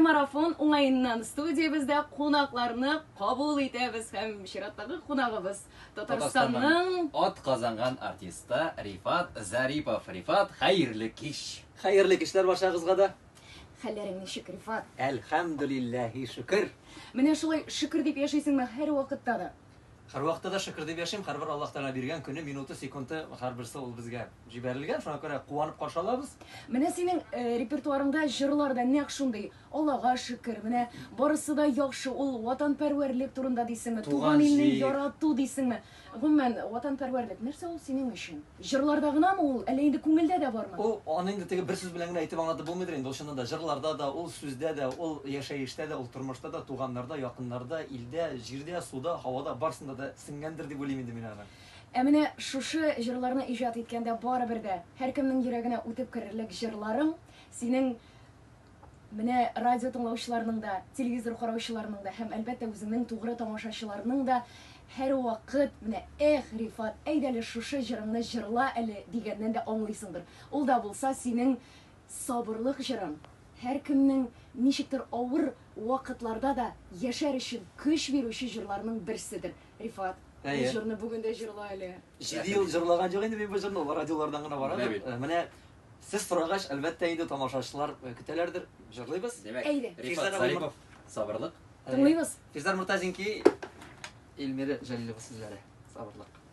Марафон оңайынан студиябызда қонақларны қабыл етеміз һәм шираттағы қонағыбыз Татарстанның от қазанған артисты Рифат Зарипов. Рифат, хайырлы кеш. Хайырлы кечләр баршагызга да. Хәлләрең ничек, Рифат? Әлхәмдүлиллаһи шөкер. Менә шулай шөкер дип яшәйсеңме һәр вакытта да? Һәр вакытта да шөкер дип яшим. Һәрбер Аллаһ Тәгалә биргән көне, минуты, секунды һәрберсе ул безгә җибәрелгән. Шуңа күрә куанып каршы алабыз. Менә синең репертуарыңда җырларда нәкъ шундый. Аллага шөкер. Менә барысы да яхшы. Ул ватанпәрвәрлек турында дисеңме, туган илне ярату дисеңме? Гомумән, ватанпәрвәрлек нәрсә ул синең өчен? Җырларда гынамы ул, әллә инде күңелдә дә бармы? Ул аны инде теге бер сүз белән генә әйтеп аңлатып булмыйдыр инде. Ул чыннан да җырларда да, ул сүздә дә, ул яшәештә дә, ул тормышта да, туганнарда, якыннарда, илдә, җирдә, суда, һавада барсында да сеңгәндер дип уйлыйм инде мин аны. Менә шушы җырларны иҗат иткәндә барыбер дә һәркемнең йөрәгенә үтеп керерлек җырларың синең менә радио тыңлаучыларның да, телевизор караучыларның да һәм әлбәттә үзеңнең тугры тамашачыларның да һәр вакыт менә Рифат, әйдәле шушы җырыңны җырла әле дигәннән дә аңлыйсыңдыр. Ул да булса синең сабырлык җырың. Һәркемнең ничектер авыр вакытларда да яшәр өчен көч бирүче җырларның берседер. Рифат, бу җырны бүген дә җырла әле. 7 ел җырлаган юк инде мин бу җырны, радиолардан гына бара. Менә сез сорагач, әлбәттә инде тамашачылар көтәләрдер. Җырлыйбыз. Әйдә. Рифат Зарипов, сабырлык. Тыңлыйбыз. Физар Муртазинки, Эльмира Җәлилова сүзләре. Сабырлык.